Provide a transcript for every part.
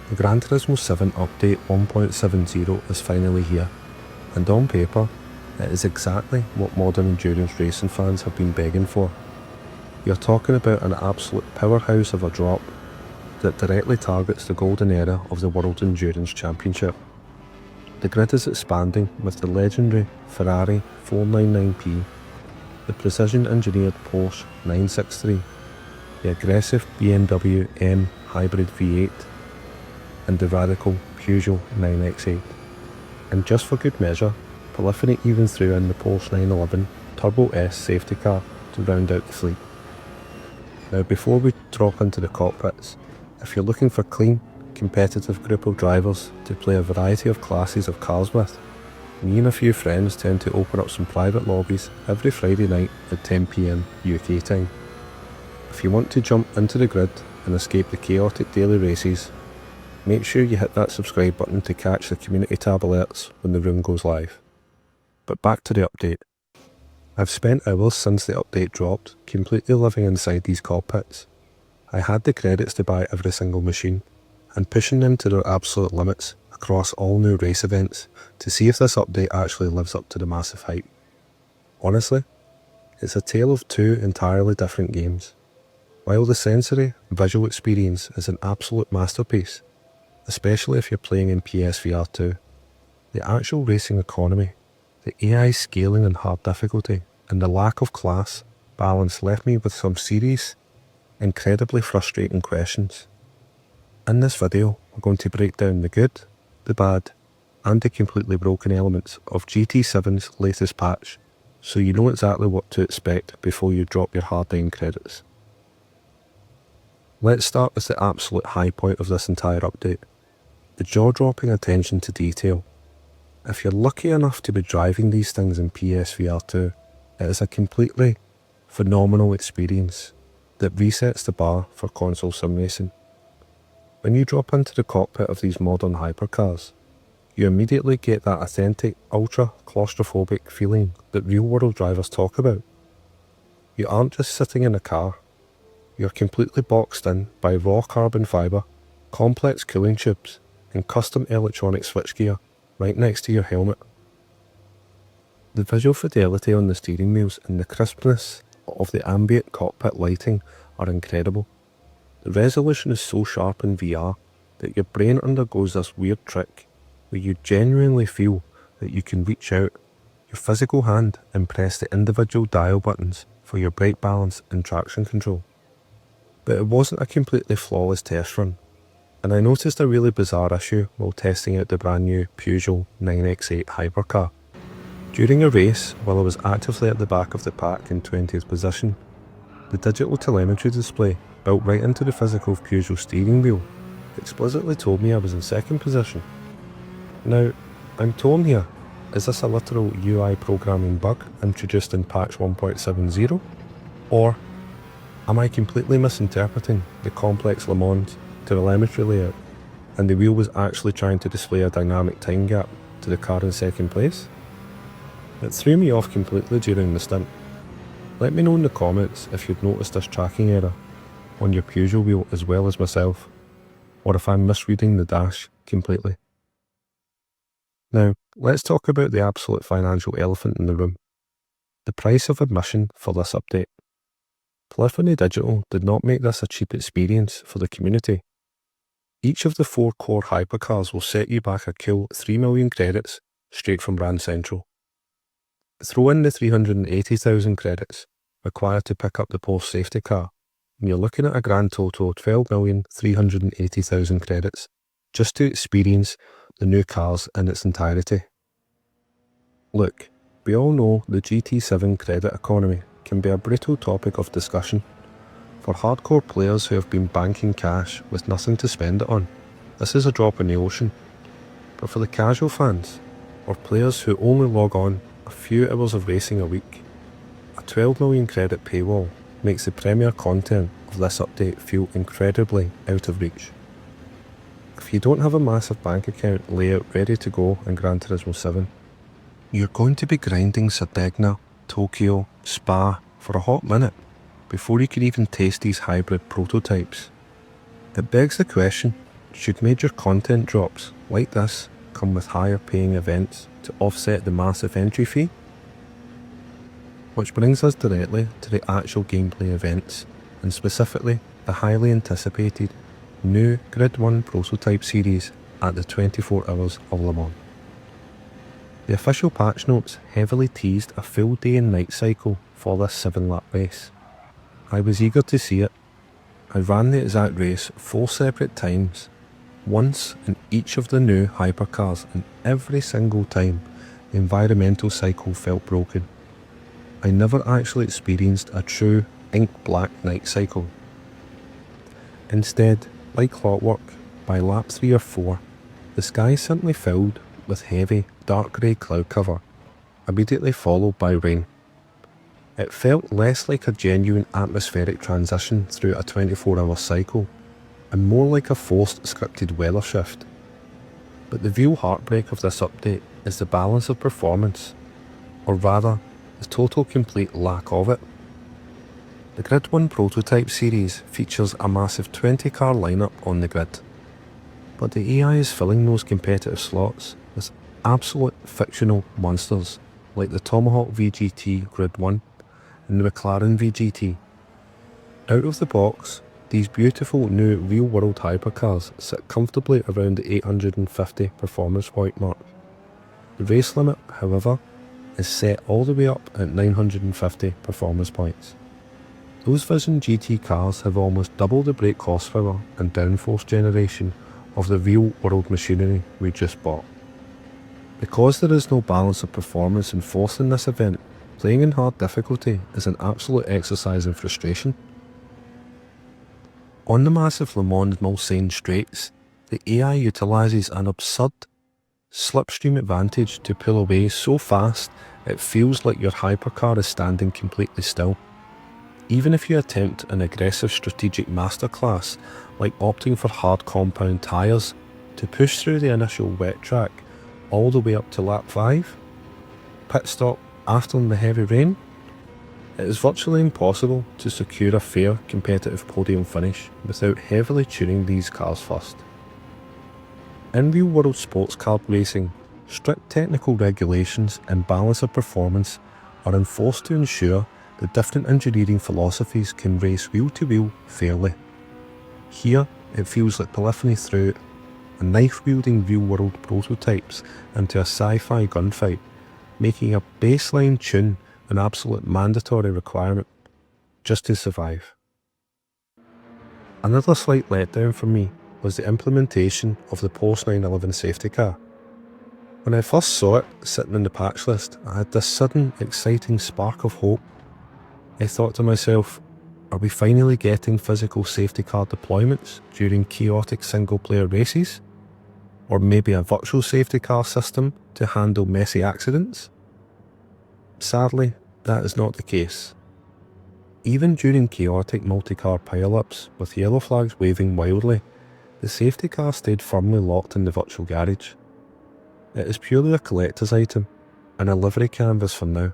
The Gran Turismo 7 update 1.70 is finally here, and on paper, it is exactly what modern endurance racing fans have been begging for. You're talking about an absolute powerhouse of a drop that directly targets the golden era of the World Endurance Championship. The grid is expanding with the legendary Ferrari 499P, the precision-engineered Porsche 963, the aggressive BMW M Hybrid V8, and the radical Peugeot 9X8. And just for good measure, Polyphony even threw in the Porsche 911 Turbo S safety car to round out the fleet. Now before we drop into the cockpits, if you're looking for a clean, competitive group of drivers to play a variety of classes of cars with, me and a few friends tend to open up some private lobbies every Friday night at 10 PM UK time. If you want to jump into the grid and escape the chaotic daily races, make sure you hit that subscribe button to catch the community tab alerts when the room goes live. But back to the update. I've spent hours since the update dropped completely living inside these cockpits. I had the credits to buy every single machine and pushing them to their absolute limits across all new race events to see if this update actually lives up to the massive hype. Honestly, it's a tale of two entirely different games. While the sensory visual experience is an absolute masterpiece, especially if you're playing in PSVR 2, the actual racing economy, the AI scaling and hard difficulty, and the lack of class balance left me with some serious, incredibly frustrating questions. In this video, we're going to break down the good, the bad, and the completely broken elements of GT7's latest patch, so you know exactly what to expect before you drop your hard-earned credits. Let's start with the absolute high point of this entire update, the jaw-dropping attention to detail. If you're lucky enough to be driving these things in PSVR 2, it is a completely phenomenal experience that resets the bar for console sim racing. When you drop into the cockpit of these modern hypercars, you immediately get that authentic, ultra-claustrophobic feeling that real-world drivers talk about. You aren't just sitting in a car, you're completely boxed in by raw carbon fibre, complex cooling tubes, and custom electronic switchgear right next to your helmet. The visual fidelity on the steering wheels and the crispness of the ambient cockpit lighting are incredible. The resolution is so sharp in VR that your brain undergoes this weird trick where you genuinely feel that you can reach out your physical hand and press the individual dial buttons for your brake balance and traction control. But it wasn't a completely flawless test run, and I noticed a really bizarre issue while testing out the brand new Peugeot 9X8 hypercar. During a race, while I was actively at the back of the pack in 20th position, the digital telemetry display built right into the physical Peugeot steering wheel explicitly told me I was in second position. Now, I'm torn here. Is this a literal UI programming bug introduced in patch 1.70? Or am I completely misinterpreting the complex Le Mans telemetry layout and the wheel was actually trying to display a dynamic time gap to the car in second place? It threw me off completely during the stint. Let me know in the comments if you've noticed this tracking error on your Peugeot wheel as well as myself, or if I'm misreading the dash completely. Now, let's talk about the absolute financial elephant in the room, the price of admission for this update. Polyphony Digital did not make this a cheap experience for the community. Each of the 4 core hypercars will set you back a cool 3 million credits straight from Brand Central. Throw in the 380,000 credits required to pick up the Porsche safety car, and you're looking at a grand total of 12,380,000 credits just to experience the new cars in its entirety. Look, we all know the GT7 credit economy can be a brutal topic of discussion. For hardcore players who have been banking cash with nothing to spend it on, this is a drop in the ocean. But for the casual fans, or players who only log on a few hours of racing a week, a 12 million credit paywall makes the premier content of this update feel incredibly out of reach. If you don't have a massive bank account layout ready to go in Gran Turismo 7, you're going to be grinding Sardegna, Tokyo, Spa for a hot minute before you can even taste these hybrid prototypes. It begs the question, Should major content drops like this come with higher paying events to offset the massive entry fee? Which brings us directly to the actual gameplay events, and specifically the highly anticipated new Grid 1 prototype series at the 24 Hours of Le Mans. The official patch notes heavily teased a full day and night cycle for this 7-lap race. I was eager to see it. I ran the exact race 4 separate times, once in each of the new hypercars, and every single time the environmental cycle felt broken. I never actually experienced a true ink black night cycle. Instead, like clockwork, by lap 3 or 4, the sky simply filled with heavy dark grey cloud cover, immediately followed by rain. It felt less like a genuine atmospheric transition through a 24-hour cycle, and more like a forced scripted weather shift. But the real heartbreak of this update is the balance of performance, or rather, the total complete lack of it. The Grid 1 prototype series features a massive 20-car lineup on the grid, but the AI is filling those competitive slots with absolute fictional monsters like the Tomahawk VGT Grid 1 and the McLaren VGT. Out of the box, these beautiful new real-world hypercars sit comfortably around the 850 performance point mark. The race limit, however, is set all the way up at 950 performance points. Those Vision GT cars have almost double the brake horsepower and downforce generation of the real-world machinery we just bought. Because there is no balance of performance enforced in this event, playing in hard difficulty is an absolute exercise in frustration. On the massive Le Mans Mulsanne straights, the AI utilises an absurd slipstream advantage to pull away so fast it feels like your hypercar is standing completely still. Even if you attempt an aggressive strategic masterclass like opting for hard compound tyres to push through the initial wet track all the way up to lap 5, pit stop after the heavy rain, it is virtually impossible to secure a fair competitive podium finish without heavily tuning these cars first. In real world sports car racing, strict technical regulations and balance of performance are enforced to ensure the different engineering philosophies can race wheel to wheel fairly. Here, it feels like polyphony through a knife-wielding real-world prototypes into a sci-fi gunfight, making a baseline tune an absolute mandatory requirement, just to survive. Another slight letdown for me was the implementation of the post-9/11 safety car. When I first saw it sitting in the patch list, I had this sudden exciting spark of hope. I thought to myself, are we finally getting physical safety car deployments during chaotic single-player races? Or maybe a virtual safety car system to handle messy accidents? Sadly, that is not the case. Even during chaotic multi-car pile-ups with yellow flags waving wildly, the safety car stayed firmly locked in the virtual garage. It is purely a collector's item, and a livery canvas for now.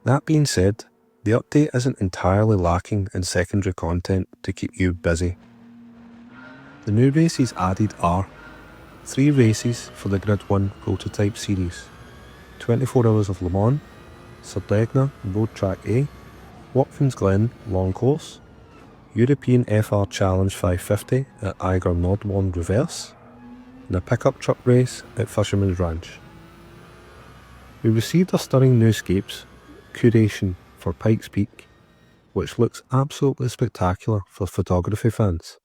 That being said, the update isn't entirely lacking in secondary content to keep you busy. The new races added are 3 races for the Grid 1 prototype series, 24 Hours of Le Mans, Sardegna Road Track A, Watkins Glen Long Course, European FR Challenge 550 at Eiger Nordborn Reverse, and a pickup truck race at Fisherman's Ranch. We received a stunning new Scapes curation for Pikes Peak, which looks absolutely spectacular for photography fans.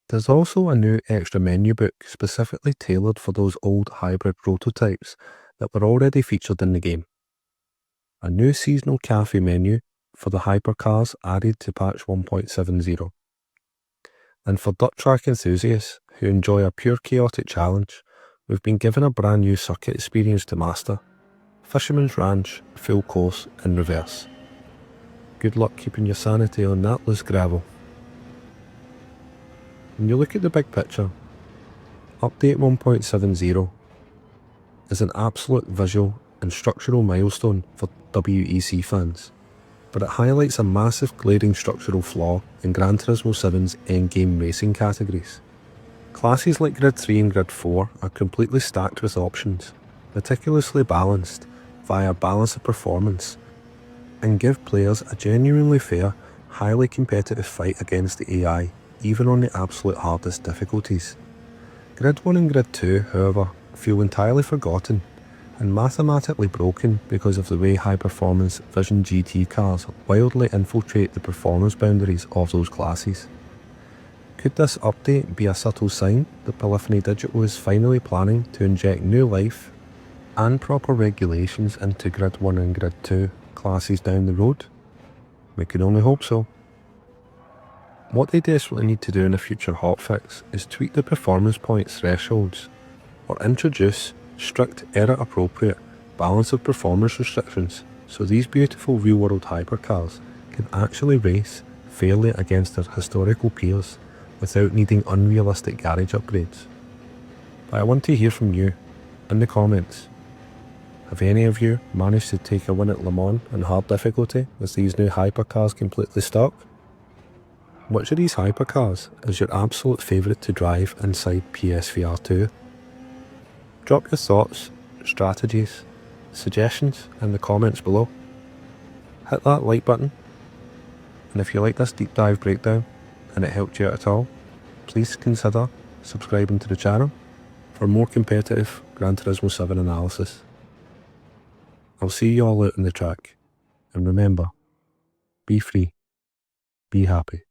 There's also a new extra menu book specifically tailored for those old hybrid prototypes that were already featured in the game. A new seasonal cafe menu for the hypercars added to patch 1.70. And for dirt track enthusiasts who enjoy a pure chaotic challenge, we've been given a brand new circuit experience to master, Fisherman's Ranch Full Course in Reverse. Good luck keeping your sanity on that loose gravel. When you look at the big picture, Update 1.70 is an absolute visual and structural milestone for WEC fans, but it highlights a massive glaring structural flaw in Gran Turismo 7's endgame racing categories. Classes like Grid 3 and Grid 4 are completely stacked with options, meticulously balanced via balance of performance, and give players a genuinely fair, highly competitive fight against the AI, even on the absolute hardest difficulties. Grid 1 and Grid 2, however, feel entirely forgotten and mathematically broken because of the way high-performance Vision GT cars wildly infiltrate the performance boundaries of those classes. Could this update be a subtle sign that Polyphony Digital is finally planning to inject new life and proper regulations into Grid 1 and Grid 2 classes down the road? We can only hope so. What they desperately need to do in a future hotfix is tweak the performance points thresholds, or introduce strict error-appropriate balance of performance restrictions so these beautiful real-world hypercars can actually race fairly against their historical peers without needing unrealistic garage upgrades. But I want to hear from you in the comments. Have any of you managed to take a win at Le Mans on hard difficulty with these new hypercars completely stuck? Which of these hypercars is your absolute favourite to drive inside PSVR 2? Drop your thoughts, strategies, suggestions in the comments below. Hit that like button, and if you like this deep dive breakdown and it helped you out at all, please consider subscribing to the channel for more competitive Gran Turismo 7 analysis. I'll see you all out on the track, and remember, be free, be happy.